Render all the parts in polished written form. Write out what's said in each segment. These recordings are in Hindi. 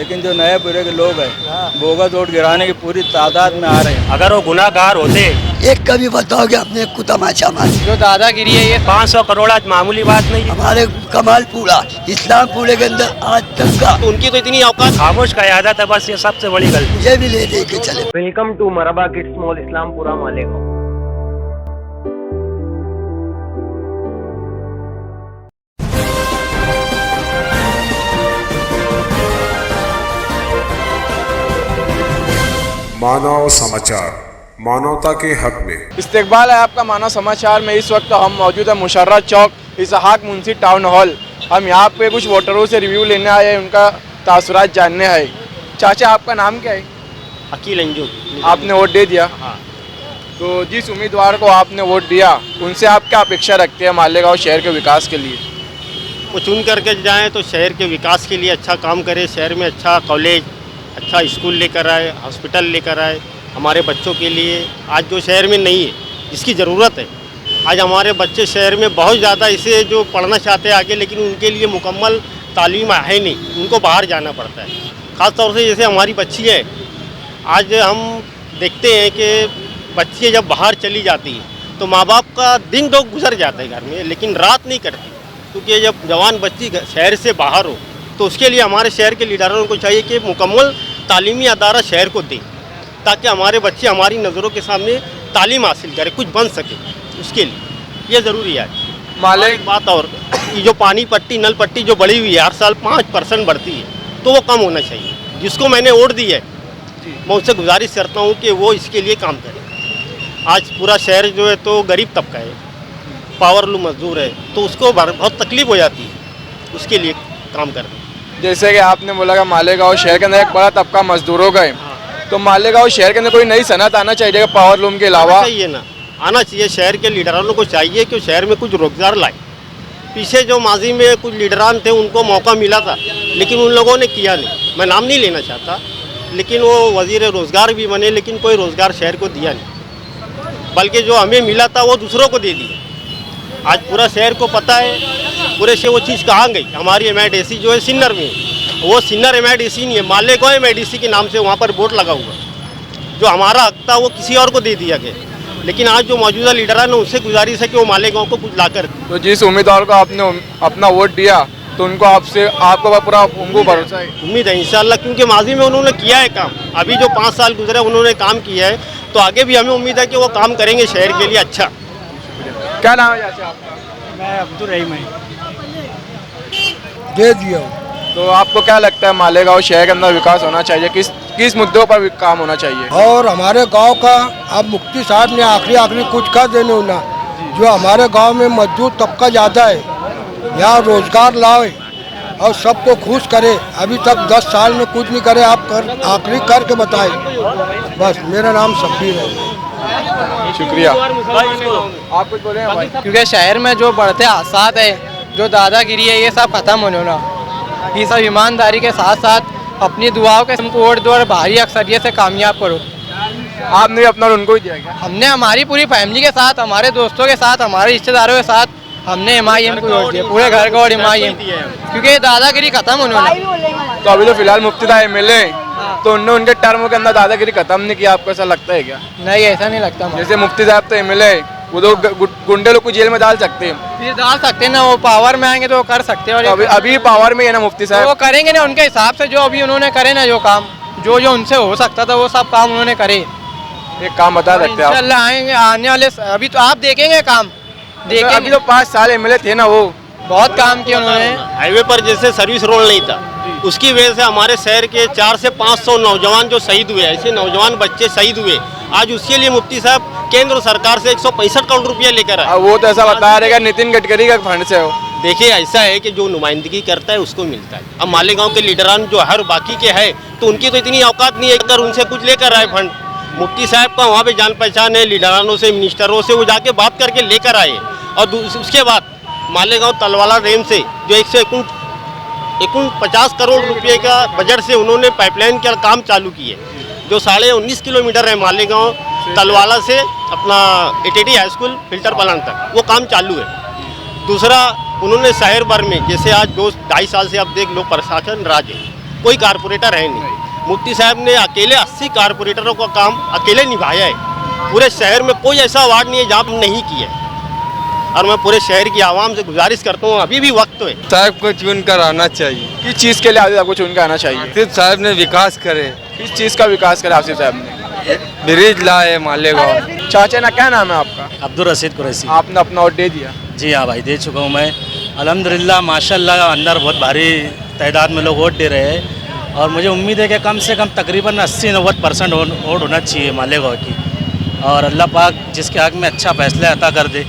लेकिन जो नए पुरे के लोग हैं बोगस वोट गिराने की पूरी तादाद में आ रहे हैं। अगर वो गुनाहगार होते एक कभी बताओगे अपने को तमाचा मार जो दादागिरी है ये 500 करोड़ आज मामूली बात नहीं है। हमारे कमालपुरा इस्लामपुरे के अंदर आज तक का उनकी तो इतनी औकात खामोश का यादत है, बस ये सबसे बड़ी गलती। मुझे भी ले दे के चले। Welcome to Maraba kids mall Islampura Malegaon. मानव समाचार, मानवता के हक में। इस्तकबाल है आपका मानव समाचार में। इस वक्त हम मौजूद है मुशर्रफ चौक इसहाक मुंशी टाउन हॉल। हम यहाँ पे कुछ वोटरों से रिव्यू लेने आए हैं, उनका तासुरात जानने हैं। चाचा आपका नाम क्या है? अकील अंजू। आपने वोट दे दिया? हाँ। तो जिस उम्मीदवार को आपने वोट दिया उनसे आप क्या अपेक्षा रखते हैं मालेगांव शहर के विकास के लिए? वो चुन करके जाएँ तो शहर के विकास के लिए अच्छा काम करे, शहर में अच्छा कॉलेज, अच्छा स्कूल लेकर आए, हॉस्पिटल लेकर आए हमारे बच्चों के लिए। आज जो शहर में नहीं है, जिसकी ज़रूरत है। आज हमारे बच्चे शहर में बहुत ज़्यादा इसे जो पढ़ना चाहते हैं आगे, लेकिन उनके लिए मुकम्मल तालीम है नहीं, उनको बाहर जाना पड़ता है। ख़ास तौर से जैसे हमारी बच्ची है, आज हम देखते हैं कि बच्चियाँ जब बाहर चली जाती हैं तो माँ बाप का दिन तो गुजर जाता है घर में, लेकिन रात नहीं करती। क्योंकि जब जवान बच्ची शहर से बाहर हो तो उसके लिए हमारे शहर के लीडरों को चाहिए कि मुकम्मल तालीमी अदारा शहर को दें, ताकि हमारे बच्चे हमारी नज़रों के सामने तालीम हासिल करें, कुछ बन सके। उसके लिए ये ज़रूरी है। एक बात और, ये जो पानी पट्टी नल पट्टी जो बढ़ी हुई है, हर साल 5% बढ़ती है, तो वो कम होना चाहिए। जिसको मैंने वोट दी है मैं उससे गुजारिश करता हूँ कि वो इसके लिए काम करे। आज पूरा शहर जो है तो गरीब तबका है, पावरलूम मजदूर है, तो उसको बहुत तकलीफ हो जाती है, उसके लिए काम करना। जैसे कि आपने बोला कि मालेगांव शहर के अंदर एक बड़ा तबका मजदूरों का है, तो मालेगांव शहर के अंदर कोई नई सनत आना चाहिए पावरलूम के अलावा? चाहिए ना, आना चाहिए। शहर के लीडरानों को चाहिए कि शहर में कुछ रोजगार लाए। पीछे जो माजी में कुछ लीडरान थे उनको मौका मिला था, लेकिन उन लोगों ने किया नहीं। मैं नाम नहीं लेना चाहता, लेकिन वो वजीर रोज़गार भी बने, लेकिन कोई रोज़गार शहर को दिया नहीं, बल्कि जो हमें मिला था वो दूसरों को दे दिया। आज पूरा शहर को पता है पूरे से वो चीज़ कहाँ गई। हमारी MIDC जो है सिन्नर में, वो सिन्नर MIDC नहीं है, मालेगांव MIDC के नाम से वहाँ पर बोर्ड लगा हुआ। जो हमारा हक था वो किसी और को दे दिया गया। लेकिन आज जो मौजूदा लीडरान है उससे गुजारिश है कि वो मालेगांव को कुछ लाकर। तो जिस उम्मीदवार को आपने अपना वोट दिया तो उनको आपको पूरा उनको भरोसा है? उम्मीद है इंशाल्लाह, क्योंकि माजी में उन्होंने किया है काम। अभी जो 5 साल गुजरे उन्होंने काम किया है, तो आगे भी हमें उम्मीद है कि वो काम करेंगे शहर के लिए अच्छा। क्या नाम है चाचा आपका? मैं अब्दुल रहीम दे दिया। तो आपको क्या लगता है मालेगांव शहर के अंदर विकास होना चाहिए, किस मुद्दों पर काम होना चाहिए? और हमारे गांव का अब मुफ्ती साहब ने आखिरी कुछ कर देने होना। जो हमारे गांव में मजदूर तबका ज़्यादा है, यहाँ रोजगार लाए और सबको खुश करे। अभी तक 10 साल में कुछ नहीं करे, आप आखिरी करके बताए। बस मेरा नाम शब्बीर है। शुक्रिया। आप कुछ बोले भाई? क्योंकि शहर में जो बढ़ते हादसात है, जो दादागिरी है, ये सब खत्म होने ना। ये सब ईमानदारी के साथ साथ अपनी दुआओं के हमको वोट दो और भारी अक्सरियत से कामयाब करो। आपने अपना उनको ही दिया क्या? हमने हमारी पूरी फैमिली के साथ, हमारे दोस्तों के साथ, हमारे रिश्तेदारों के साथ हमने MIM को वोट दिया, पूरे घर को। और MIM क्योंकि दादागिरी खत्म होने वाला। तो अभी तो फिलहाल मुफ्ती साहब MLA, तो उन्होंने उनके टर्म के अंदर दादागिरी खत्म नहीं किया, आपको ऐसा लगता है क्या? नहीं, ऐसा नहीं लगता। जैसे मुफ्ती साहब तो MLA, वो तो गुंडे लोग को जेल में डाल सकते हैं। फिर डाल सकते हैं ना, वो पावर में आएंगे तो वो कर सकते हैं। और अभी पावर में है ना मुफ्ती साहब, वो करेंगे ना उनके हिसाब से। जो अभी उन्होंने करे ना, जो काम जो उनसे हो सकता था वो सब काम उन्होंने करे। एक काम बता सकते हैं आप? इंशाल्लाह आएंगे आने वाले, अभी तो आप देखेंगे काम, देखेंगे। अभी तो 5 साल MLA थे ना, वो बहुत काम किया उन्होंने। हाईवे पर जैसे सर्विस रोड नहीं था, उसकी वजह से हमारे शहर के 400 से 500 नौजवान जो शहीद हुए, ऐसे नौजवान बच्चे शहीद हुए। आज उसके लिए मुफ्ती साहब केंद्र सरकार से 165 करोड़ रुपया लेकर आए। वो तो ऐसा बता रहेगा नितिन गडकरी का फंड से हो। देखिए, ऐसा है कि जो नुमाइंदगी करता है उसको मिलता है। अब मालेगांव के लीडरान जो हर बाकी के हैं, तो उनकी तो इतनी औकात नहीं है अगर उनसे कुछ लेकर आए फंड। मुफ्ती साहब का वहाँ पे जान पहचान है, लीडरानों से, मिनिस्टरों से, वो जाके बात करके लेकर आए। और उसके बाद मालेगांव तलवाला डैम से जो 149 करोड़ रुपये का बजट से उन्होंने पाइपलाइन का काम चालू किए, जो 19.5 किलोमीटर है मालेगांव तलवाला से अपना ATT high school filter plant तक, वो काम चालू है। दूसरा, उन्होंने शहर भर में, जैसे आज 2-2.5 साल से आप देख लो प्रशासन राज है, कोई कारपोरेटर है नहीं। मुफ्ती साहब ने अकेले 80 कारपोरेटरों का काम अकेले निभाया है। पूरे शहर में कोई ऐसा वार्ड नहीं है जहाँ पर नहीं किया है। और मैं पूरे शहर की आवाम से गुजारिश करता हूँ, अभी भी वक्त है। साहब को चुन कर आना चाहिए। किस चीज़ के लिए आसिफ आपको चुन कर आना चाहिए? आसिफ साहब ने विकास करे। किस चीज़ का विकास करा आसिफ साहब ने? ब्रिज लाए मालेगांव। चाचा ना क्या नाम है आपका? अब्दुल रशीद कुरैशी। आपने अपना वोट दे दिया? जी हाँ भाई, दे चुका हूँ मैं। अल्हम्दुलिल्लाह माशाल्लाह अंदर बहुत भारी तादाद में लोग वोट दे रहे हैं और मुझे उम्मीद है कि कम से कम तकरीबन 80-90% वोट होना चाहिए मालेगांव की। और अल्लाह पाक जिसके हक में अच्छा फैसला अता कर दे,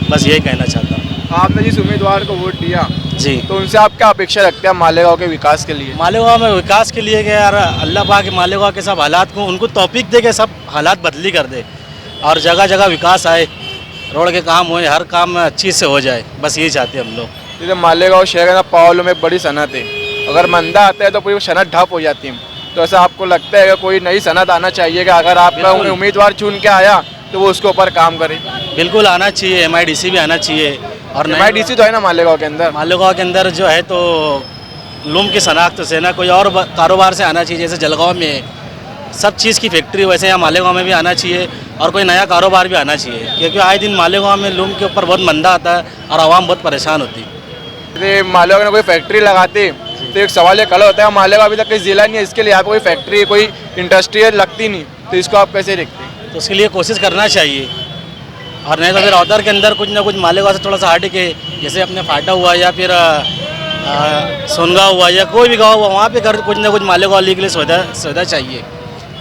बस यही कहना चाहता हूँ। आपने जिस उम्मीदवार को वोट दिया जी, तो उनसे आप क्या अपेक्षा रखते हैं मालेगांव के विकास के लिए? मालेगांव में विकास के लिए कि यार अल्लाह पाक मालेगांव के सब हालात को उनको तौफीक दे के सब हालात बदली कर दे और जगह जगह विकास आए, रोड के काम होए, हर काम अच्छी से हो जाए, बस यही चाहते हैं हम लोग। जैसे मालेगांव शहर है, पावलों में एक बड़ी सनत है, अगर मंदा आता है तो पूरी सनत ठप हो जाती है। तो ऐसा आपको लगता है कि कोई नई सनत आना चाहिए कि अगर आपका उम्मीदवार चुन के आया तो वो उसके ऊपर काम करे? बिल्कुल आना चाहिए, MIDC भी आना चाहिए। और MIDC तो है ना मालेगांव के अंदर? मालेगांव के अंदर जो है तो लूम की शनाख्त से ना कोई और कारोबार से आना चाहिए। जैसे जलगांव में सब चीज़ की फैक्ट्री, वैसे यहाँ मालेगांव में भी आना चाहिए और कोई नया कारोबार भी आना चाहिए, क्योंकि आए दिन मालेगांव में लूम के ऊपर बहुत मंदा आता है और आवाम बहुत परेशान होती है। जैसे मालेगांव में कोई फैक्ट्री लगाते तो एक सवाल ये खड़ा होता है, मालेगांव अभी तक कोई जिला नहीं है, इसके लिए यहाँ पे कोई फैक्ट्री कोई इंडस्ट्री लगती नहीं, तो इसको आप कैसे देखते हैं? तो उसके लिए कोशिश करना चाहिए और नहीं तो फिर उधर के अंदर कुछ ना कुछ मालेगांव से थोड़ा सा हट के, जैसे अपने फाटा हुआ या फिर सोनगांव हुआ या कोई भी गाँव हुआ, वहाँ पे कुछ ना कुछ मालेगांव वाली के लिए सुविधा चाहिए,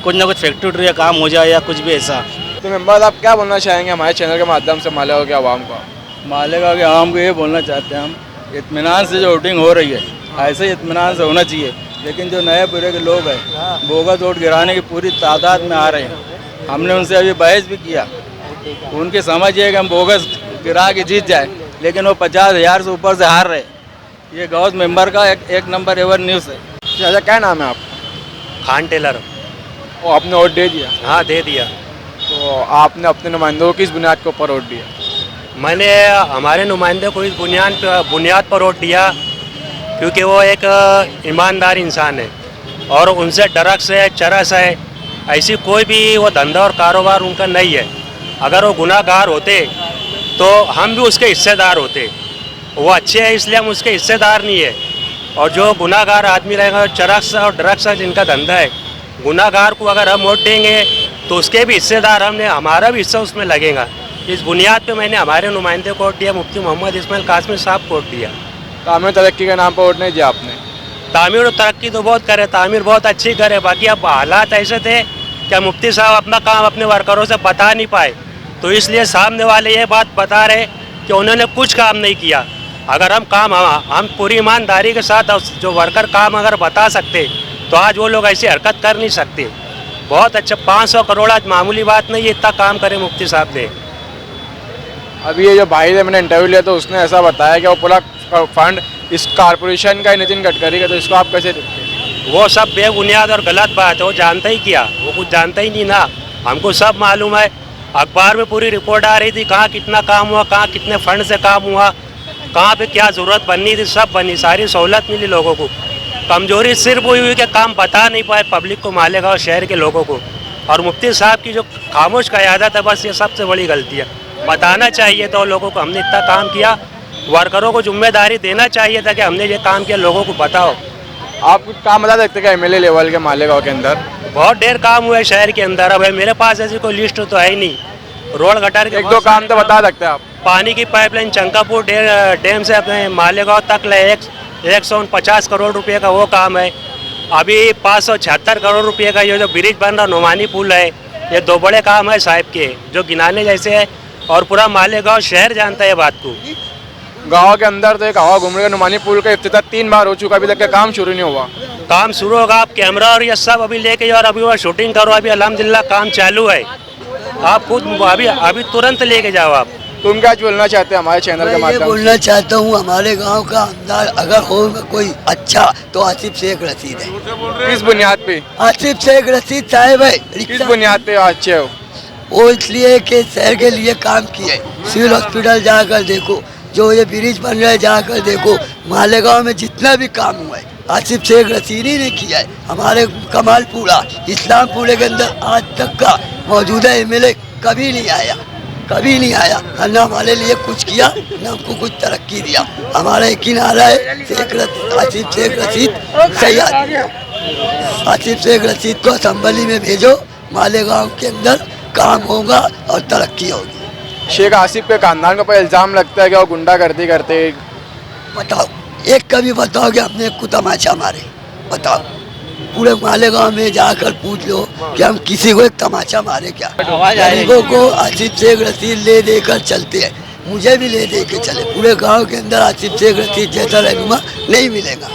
कुछ ना कुछ फैक्ट्री का काम हो जाए या कुछ भी ऐसा। तो मेंबर आप क्या बोलना चाहेंगे हमारे चैनल के माध्यम से मालेगांव के आवाम को? मालेगांव के आवाम को ये बोलना चाहते हैं हम, इत्मीनान से जो वोटिंग हो रही है ऐसे ही इत्मीनान से होना चाहिए, लेकिन जो नए पूरे के लोग हैं बोगस वोट गिराने की पूरी तादाद में आ रहे हैं। हमने उनसे अभी बहस भी किया, उनकी समझ ये कि हम बोगस गिरा के जीत जाए, लेकिन वो 50,000 से ऊपर से हार रहे। ये गौस मेंबर का एक नंबर एवर न्यूज़ है। अच्छा, क्या नाम है आपका? खान टेलर। वो आपने वोट दे दिया? हाँ, दे दिया। तो आपने अपने नुमाइंदों को किस बुनियाद के ऊपर वोट दिया? मैंने हमारे नुमाइंदे को इस बुनियाद पर वोट दिया क्योंकि वो एक ईमानदार इंसान है और उनसे ड्रग्स है, चरस है, ऐसी कोई भी वो धंधा और कारोबार उनका नहीं है। अगर वो गुनाहगार होते तो हम भी उसके हिस्सेदार होते। वो अच्छे हैं इसलिए हम उसके हिस्सेदार नहीं है। और जो गुनाहगार आदमी रहेगा, चरस और ड्रग्स है जिनका धंधा है, गुनाहगार को अगर हम वोट देंगे तो उसके भी हिस्सेदार हमने, हमारा भी हिस्सा उसमें लगेगा। इस बुनियाद पे मैंने हमारे नुमाइंदे को वोट दिया, मुफ्ती मोहम्मद इस्माइल कासमी साहब को वोट दिया। तामीर तरक्की के नाम पर वोट नहीं दिया आपने? तामीर और तरक्की तो बहुत करे, तामीर बहुत अच्छी करे, बाकी अब हालात ऐसे थे क्या मुफ्ती साहब अपना काम अपने वर्करों से बता नहीं पाए, तो इसलिए सामने वाले ये बात बता रहे कि उन्होंने कुछ काम नहीं किया। अगर हम पूरी ईमानदारी के साथ जो वर्कर काम अगर बता सकते तो आज वो लोग ऐसी हरकत कर नहीं सकते। बहुत अच्छा, 500 करोड़ आज मामूली बात नहीं है, इतना काम करे मुफ्ती साहब ने। अभी ये जो भाई ने मैंने इंटरव्यू लिया तो उसने ऐसा बताया कि वो पूरा फंड इस कारपोरेशन का, नितिन गडकरी का, तो इसको आप कैसे देखते हैं? वो सब बेबुनियाद और गलत बात है। वो जानता ही क्या, वो कुछ जानता ही नहीं ना। हमको सब मालूम है, अखबार में पूरी रिपोर्ट आ रही थी, कहाँ कितना काम हुआ, कहाँ कितने फंड से काम हुआ, कहाँ पे क्या ज़रूरत बननी थी, सब बनी, सारी सहूलत मिली लोगों को। कमजोरी सिर्फ वही हुई कि काम बता नहीं पाए पब्लिक को, मालेगांव शहर के लोगों को। और मुफ्ती साहब की जो खामोश क़यादत है, बस ये सबसे बड़ी गलती है। बताना चाहिए था लोगों को, हमने इतना काम किया, वर्करों को जिम्मेदारी देना चाहिए था कि हमने ये काम किया, लोगों को बताओ। आप कुछ काम बता सकते हैं MLA लेवल के मालेगांव के अंदर? बहुत ढेर काम हुआ है शहर के अंदर। अब मेरे पास ऐसी कोई लिस्ट तो है ही नहीं। रोड गटर के एक दो काम तो बता सकते हैं आप? पानी की पाइपलाइन चंकापुर डैम से अपने मालेगांव तक 150 करोड़ रुपए का वो काम है। अभी 576 करोड़ रुपए का ये जो ब्रिज बन रहा नुमानी पुल है, ये दो बड़े काम है साहब के जो गिनाने जैसे है, और पूरा मालेगांव शहर जानता है बात को। गांव के अंदर तो एक हवा घूम रही है, नुमानी पुल का इफ्तिताह 3 बार हो चुका, अभी तक का काम शुरू नहीं हुआ। काम शुरू होगा, आप कैमरा और ये सब अभी लेके और अभी वो शूटिंग करो। अभी अल्हम्दुलिल्लाह काम चालू है, आप खुद अभी तुरंत लेके जाओ। आप तुम क्या बोलना चाहते हैं हमारे चैनल के माध्यम से? बोलना चाहता हूँ हमारे गांव का आमदार अगर होगा कोई अच्छा तो आसिफ शेख रशीद है। किस बुनियाद पे? आसिफ शेख रशीद साहब है। किस बुनियाद पे अच्छे हो? वो इसलिए कि शहर के लिए काम किए। सिविल हॉस्पिटल जाकर देखो, जो ये ब्रिज बन रहा है जाकर देखो, मालेगांव में जितना भी काम हुआ है आसिफ शेख रसीनी ने किया है। हमारे कमालपुरा इस्लामपुरे के अंदर आज तक का मौजूदा एमएलए कभी नहीं आया, कभी नहीं आया। ना हमारे लिए कुछ किया, ना हमको कुछ तरक्की दिया। हमारा यकीन आ रहा है आसिफ शेख रशीद सही आदमी है। आसिफ शेख रशीद को असम्बली में भेजो, मालेगांव के अंदर काम होगा और तरक्की होगी। शेख आसिफ के खानदान के ऊपर इल्ज़ाम लगता है कि वो गुंडागर्दी करते। बताओ, एक कभी बताओ कि हमने एक को तमाचा मारे? बताओ, पूरे मालेगांव में जाकर पूछ लो कि हम किसी को एक तमाचा मारे क्या? गरीबों को आसिफ शेख रशीद ले देकर चलते हैं, मुझे भी ले दे के चले। पूरे गांव के अंदर आसिफ शेख रशीद जैसा रहनुमा नहीं मिलेगा।